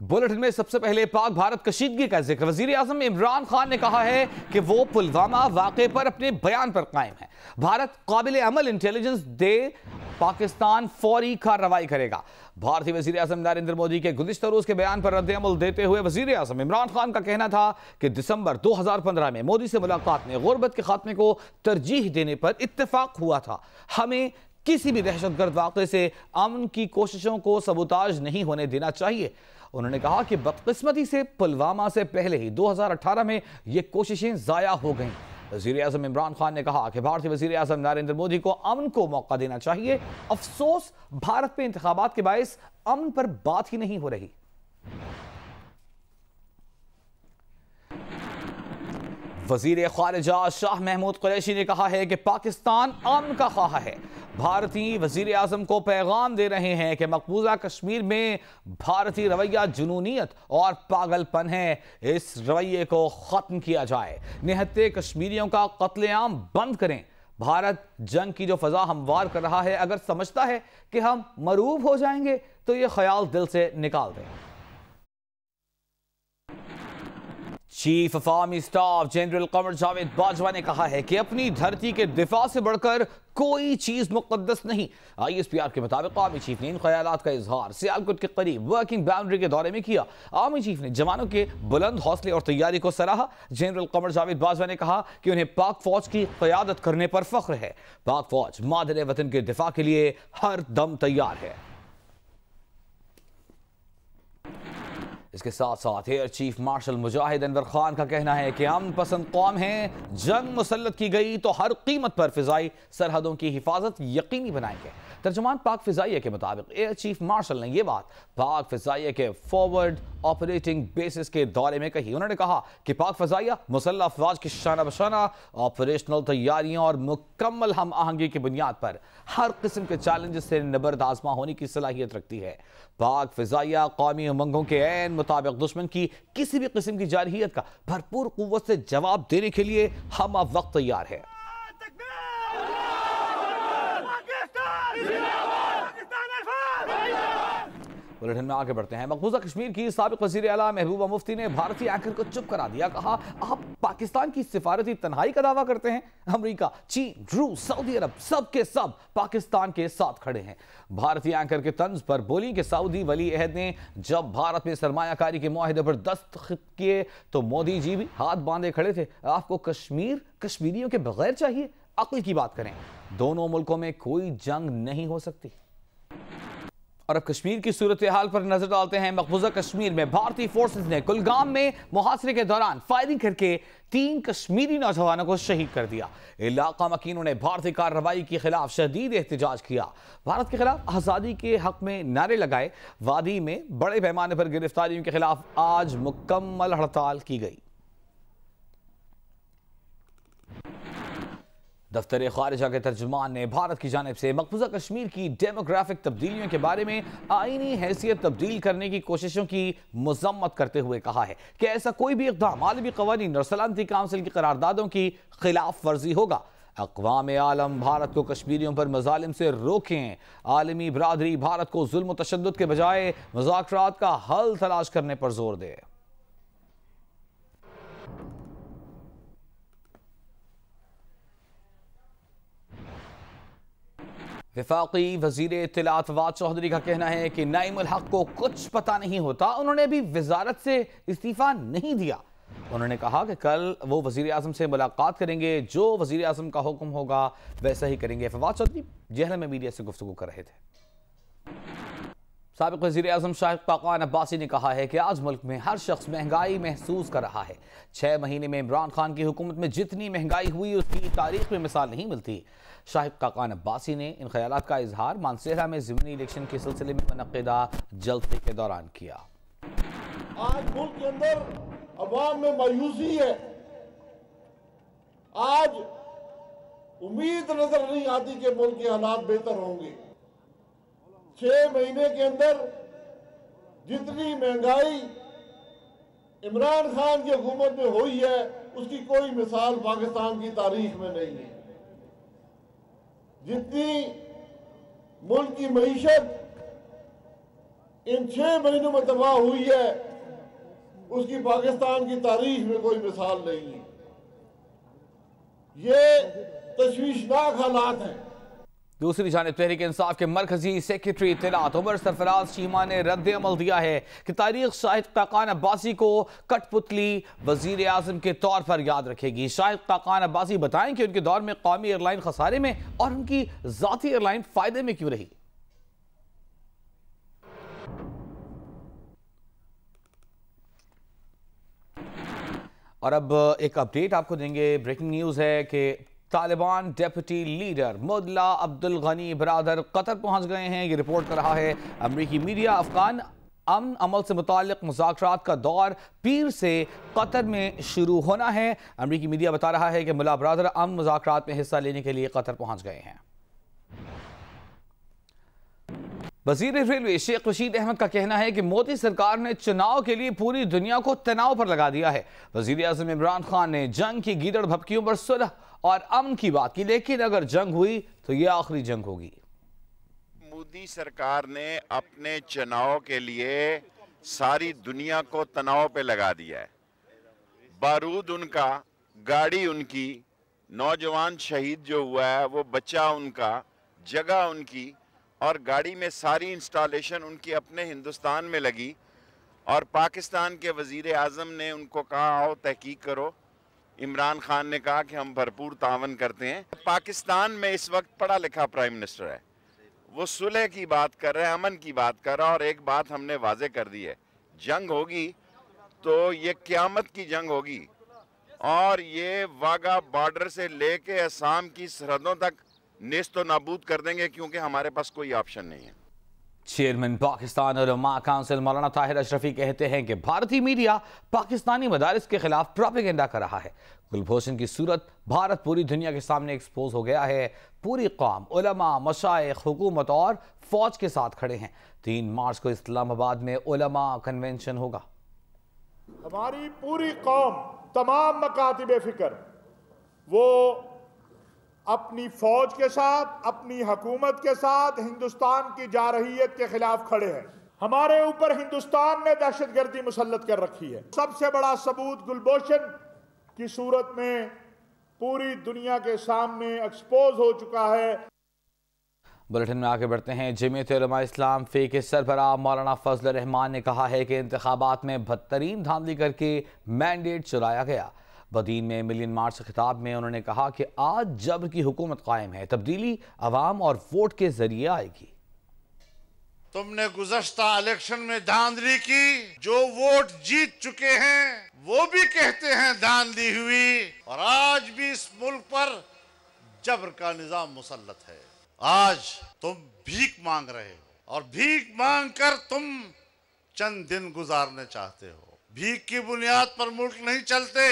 Bulletin में सबसे पहले पाक भारत कशीदगी का जिक्र। वजीर आजम इमरान खान ने कहा है कि वो पुलवामा वाक़े पर अपने बयान पर कायम है। भारत काबिल अमल इंटेलिजेंस दे, पाकिस्तान फौरी कार्रवाई करेगा। भारतीय वजीर आजम नरेंद्र मोदी के गुज़िश्ता रोज के बयान पर रद्द अमल देते हुए वजीर आजम इमरान खान का कहना था कि दिसंबर 2015 में मोदी से मुलाकात में गुर्बत के खात्मे को तरजीह देने पर इत्तेफाक हुआ था। हमें किसी भी दहशतगर्द वाक़े से अमन की कोशिशों को सबूताज नहीं होने देना चाहिए। उन्होंने कहा कि बदकिस्मती से पुलवामा से पहले ही 2018 में ये कोशिशें ज़ाया हो गईं। वज़ीर आज़म इमरान खान ने कहा कि भारतीय वज़ीर आज़म नरेंद्र मोदी को अमन को मौका देना चाहिए। अफसोस भारत में इंतखाबात के बायस अमन पर बात ही नहीं हो रही। वज़ीर ख़ारिजा शाह महमूद कुरैशी ने कहा है कि पाकिस्तान अमन का ख्वाह है। भारतीय वज़ीर आज़म को पैगाम दे रहे हैं कि मकबूजा कश्मीर में भारतीय रवैया जुनूनियत और पागलपन है। इस रवैये को ख़त्म किया जाए। निहत्ते कश्मीरियों का कत्लेआम बंद करें। भारत जंग की जो फ़ज़ा हमवार कर रहा है, अगर समझता है कि हम मरूब हो जाएंगे तो ये ख्याल दिल से निकाल दें। Chief of army staff general Qamar Javed Bajwa ने कहा है कि अपनी धरती के दिफा से बढ़कर कोई चीज मुकद्दस नहीं। ISPR के मुताबिक आर्मी चीफ ने इन ख्यालात का इजहार सियालकोट के करीब वर्किंग बाउंड्री के दौरे में किया। आर्मी चीफ ने जवानों के बुलंद हौसले और तैयारी को सराहा। जनरल कमर जावेद बाजवा ने कहा कि उन्हें पाक फौज की क़यादत करने पर फख्र है। पाक फौज मादर वतन के दिफा के लिए हर दम तैयार है। इसके साथ साथ एयर चीफ मार्शल मुजाहिद अनवर खान का कहना है कि अमन पसंद कौम है, जंग मुसल्लत की गई तो हर कीमत पर फिजाई सरहदों की हिफाजत यकीनी बनाएंगे। तर्जुमान पाक फिजाइया के मुताबिक एयर चीफ मार्शल ने यह बात पाक फिजाइया के फॉरवर्ड ऑपरेटिंग बेसिस के दौरे में कही। उन्होंने कहा कि पाक फिजाइया मुसल्लह अफवाज की शाना बशाना ऑपरेशनल तैयारियों और मुकम्मल हम आहंगी की बुनियाद पर हर किस्म के चैलेंजेस से निबर्द आजमा होने की सलाहियत रखती है। पाक फिजाइया कौमी उमंगों के ऐन मुताबिक दुश्मन की किसी भी किस्म की जारहियत का भरपूर कुव्वत से जवाब देने के लिए हम अब वक्त तैयार है। बुलेटिन में आगे बढ़ते हैं। मकबूजा कश्मीर की साबिक वज़ीर आला महबूबा मुफ्ती ने भारतीय एंकर को चुप करा दिया। कहा, आप पाकिस्तान की सिफारती तन्हाई का दावा करते हैं। अमेरिका, चीन, रूस, सऊदी अरब सब के सब पाकिस्तान के साथ खड़े हैं। भारतीय एंकर के तंज पर बोली कि सऊदी वली अहद ने जब भारत में सरमायाकारी के मुआहिदे पर दस्तखत किए तो मोदी जी भी हाथ बांधे खड़े थे। आपको कश्मीर कश्मीरियों के बगैर चाहिए? अक्ल की बात करें। दोनों मुल्कों में कोई जंग नहीं हो सकती। और अब कश्मीर की सूरत हाल पर नजर डालते हैं। मकबूजा कश्मीर में भारतीय फोर्सेस ने कुलगाम में मुहासरे के दौरान फायरिंग करके 3 कश्मीरी नौजवानों को शहीद कर दिया। इलाका मकीनों ने भारतीय कार्रवाई के खिलाफ शदीद एहतजाज किया। भारत के खिलाफ आज़ादी के हक में नारे लगाए। वादी में बड़े पैमाने पर गिरफ्तारियों के खिलाफ आज मुकम्मल हड़ताल की गई। दफ्तर खारिजा के तर्जुमान ने भारत की जानिब से मकबूजा कश्मीर की डेमोग्राफिक तब्दीलियों के बारे में आईनी हैसियत तब्दील करने की कोशिशों की मजम्मत करते हुए कहा है कि ऐसा कोई भी इक़दाम आलमी क़वानीन और सलामती काउंसिल की करारदादों की खिलाफ वर्जी होगा। अक़वाम आलम भारत को कश्मीरियों पर मज़ालिम से रोकें। आलमी बरादरी भारत को जुल्म व तशद्दुद के बजाय मुज़ाकरात का हल तलाश करने पर जोर दे। वफाकी वजीर इत्तलात फवाद चौधरी का कहना है कि नईम उल हक को कुछ पता नहीं होता। उन्होंने अभी वजारत से इस्तीफा नहीं दिया। उन्होंने कहा कि कल वो वजीर आजम से मुलाकात करेंगे, जो वजीर आजम का हुक्म होगा वैसा ही करेंगे। फवाद चौधरी जेहल में मीडिया से गुफ्तगू कर रहे थे। साबिक वज़ीर आज़म शाहिद खाकान अब्बासी ने कहा है कि आज मुल्क में हर शख्स महंगाई महसूस कर रहा है। 6 महीने में इमरान खान की हुकूमत में जितनी महंगाई हुई उसकी तारीख में मिसाल नहीं मिलती। शाहिद खाकान अब्बासी ने इन ख्यालात का इजहार मानसेरा में ज़िमनी इलेक्शन के सिलसिले में मुनक़्क़िदा जलसे के दौरान किया। आज मुल्क के अंदर अवाम में मायूसी है। आज उम्मीद नजर नहीं आती कि मुल्क के हालात बेहतर होंगे। 6 महीने के अंदर जितनी महंगाई इमरान खान की हुकूमत में हुई है उसकी कोई मिसाल पाकिस्तान की तारीख में नहीं है। जितनी मुल्क की मईशत इन 6 महीनों में तबाह हुई है, उसकी पाकिस्तान की तारीख में कोई मिसाल नहीं है। ये तशवीशनाक हालात हैं। दूसरी जानिब तहरीक इंसाफ के मरकजी सेक्रेटरी इत्तलात उमर सरफराज चीमा ने रद्द अमल दिया है कि तारीख शाहिद काकान अब्बासी को कठपुतली वजीर आजम के तौर पर याद रखेगी। शाहिद काकान अब्बासी बताएं कि उनके दौर में कौमी एयरलाइन खसारे में और उनकी जाती एयरलाइन फायदे में क्यों रही। और अब एक अपडेट आपको देंगे। ब्रेकिंग न्यूज है कि तालिबान डेप्यूटी लीडर मुल्ला अब्दुल गनी बरादर कतर पहुंच गए हैं। ये रिपोर्ट कर रहा है अमरीकी मीडिया। अफगान अमन अमल से मुताल्लिक मुज़ाकरात का दौर पीर से कतर में शुरू होना है। अमरीकी मीडिया बता रहा है कि मुल्ला बरादर अमन मुज़ाकरात में हिस्सा लेने के लिए कतर पहुंच गए हैं। वजीर रेलवे शेख रशीद अहमद का कहना है कि मोदी सरकार ने चुनाव के लिए पूरी दुनिया को तनाव पर लगा दिया है। वजीर आज़म इमरान खान ने जंग की गीदड़ भपकियों पर सुलह और अमन की बात की, लेकिन अगर जंग हुई तो यह आखिरी जंग होगी। मोदी सरकार ने अपने चुनाव के लिए सारी दुनिया को तनाव पे लगा दिया है। बारूद उनका, गाड़ी उनकी, नौजवान शहीद जो हुआ है वो बच्चा उनका, जगह उनकी, और गाड़ी में सारी इंस्टॉलेशन उनकी अपने हिंदुस्तान में लगी। और पाकिस्तान के वजीर आज़म ने उनको कहा आओ तहकीक करो। इमरान खान ने कहा कि हम भरपूर तावन करते हैं। पाकिस्तान में इस वक्त पढ़ा लिखा प्राइम मिनिस्टर है, वो सुलह की बात कर रहे हैं, अमन की बात कर रहा है। और एक बात हमने वाजे कर दी है, जंग होगी तो ये क़यामत की जंग होगी और ये वाघा बॉर्डर से लेके असम की सरहदों तक नेस्तो नाबूद कर देंगे, क्योंकि हमारे पास कोई ऑप्शन नहीं है। चेयरमैन पाकिस्तान उलमा काउंसिल मौलाना ताहिर अशरफी कहते हैं कि भारतीय मीडिया पाकिस्तानी मदारिस के खिलाफ प्रोपेगेंडा कर रहा है। कुलभूषण की सूरत भारत पूरी दुनिया के सामने एक्सपोज हो गया है। पूरी कौम, उलमा, मशाइख, हुकूमत और फौज के साथ खड़े हैं। 3 मार्च को इस्लामाबाद में उलमा कन्वेंशन होगा। हमारी पूरी कौम, तमाम मकातिब फिक्र वो अपनी फौज के साथ, अपनी हुकूमत के साथ हिंदुस्तान की जारहियत के खिलाफ खड़े हैं। हमारे ऊपर हिंदुस्तान ने दहशतगर्दी मुसल्लत कर रखी है। सबसे बड़ा सबूत गुलभूषण की सूरत में पूरी दुनिया के सामने एक्सपोज हो चुका है। बुलेटिन में आगे बढ़ते हैं। जमीयत उलमा इस्लाम फी के सरबराह मौलाना फजल रहमान ने कहा है कि इंतखाबात में बदतरीन धांधली करके मैंडेट चुराया गया। बदीन में मिलियन मार्च से खिताब में उन्होंने कहा कि आज जब्र की हुकूमत कायम है, तब्दीली अवाम और वोट के जरिए आएगी। तुमने गुज़श्ता इलेक्शन में धांधली की, जो वोट जीत चुके हैं वो भी कहते हैं धांधली हुई, और आज भी इस मुल्क पर जब्र का निजाम मुसल्लत है। आज तुम भीख मांग रहे हो और भीख मांग कर तुम चंद दिन गुजारने चाहते हो। भीख की बुनियाद पर मुल्क नहीं चलते,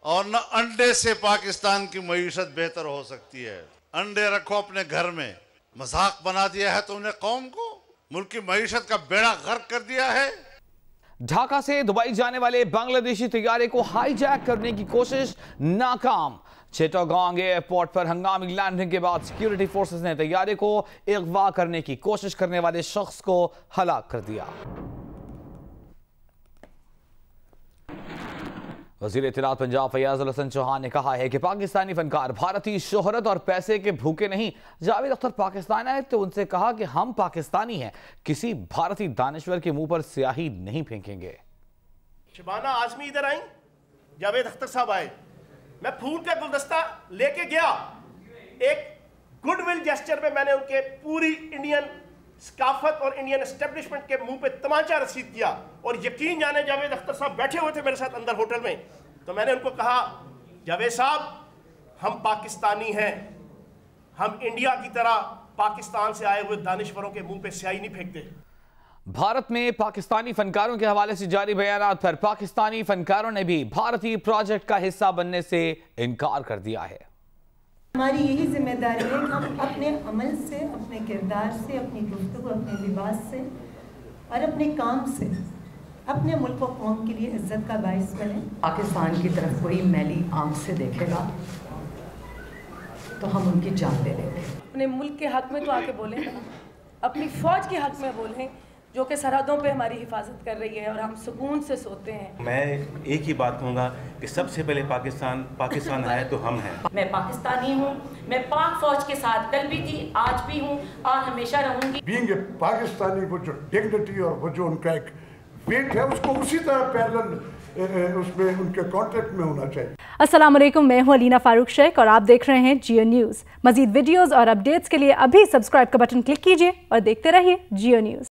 और न अंडे से पाकिस्तान की मईशत बेहतर हो सकती है। अंडे रखो अपने घर में, मजाक बना दिया है तुमने कौम को, मुल्क की मईशत का बेड़ा गर्क कर दिया है। ढाका से दुबई जाने वाले बांग्लादेशी तैयारे को हाईजैक करने की कोशिश नाकाम। चिटागोंग एयरपोर्ट पर हंगामी लैंडिंग के बाद सिक्योरिटी फोर्सेस ने तैयारे को अगवा करने की कोशिश करने वाले शख्स को हलाक कर दिया। वज़ीर इत्तलात पंजाब फैयाज़ उल हसन चौहान ने कहा है कि पाकिस्तानी फनकार भारतीय शोहरत और पैसे के भूखे नहीं। जावेद अख्तर पाकिस्तान आए तो उनसे कहा कि हम पाकिस्तानी हैं, किसी भारतीय दानश्वर के मुंह पर स्याही नहीं फेंकेंगे। शबाना आजमी इधर आई, जावेद अख्तर साहब आए, मैं फूल का गुलदस्ता लेके गया। एक गुडविल जेस्चर में मैंने उनके पूरी इंडियन सकाफत और इंडियन एस्टेब्लिशमेंट के मुंह पे तमाचा रसीद किया, और यकीन जाने जावेद अख्तर साहब बैठे हुए थे मेरे साथ अंदर होटल में, तो मैंने उनको कहा जावेद साहब हम पाकिस्तानी हैं, हम इंडिया की तरह पाकिस्तान से आए हुए दानिश्वरों के मुंह पे स्याही नहीं फेंकते। भारत में पाकिस्तानी फनकारों के हवाले से जारी बयानात पर पाकिस्तानी फनकारों ने भी भारतीय प्रोजेक्ट का हिस्सा बनने से इनकार कर दिया है। हमारी यही जिम्मेदारी है कि हम अपने अमल से, अपने किरदार से, अपनी गुफ्तगू, अपने लिबास से और अपने काम से अपने मुल्क और कौम के लिए इज्जत का बाइस बने। पाकिस्तान की तरफ कोई मैली आंख से देखेगा तो हम उनकी जान ले लेंगे। अपने मुल्क के हक में तो आके बोलें, अपनी फौज के हक में बोलें, जो कि सरहदों पे हमारी हिफाजत कर रही है और हम सुकून से सोते हैं। मैं एक ही बात कहूँगा कि सबसे पहले पाकिस्तान है तो हम हैं। मैं पाकिस्तानी हूँ, मैं पाक फौज के साथ कल भी थी, आज भी हूँ और हमेशा रहूँगी। बीइंग ए पाकिस्तानी, वो जो डिग्निटी और वो जो उनका एक वेट है उसको उसी तरह पैरेलल उसमें उनके कॉन्ट्रैक्ट में होना चाहिए। अस्सलाम वालेकुम, मैं हूं अलीना फारूक शेख और आप देख रहे हैं जियो न्यूज़। मजीद वीडियोस और अपडेट्स के लिए अभी सब्सक्राइब का बटन क्लिक कीजिए और देखते रहिए जियो न्यूज़।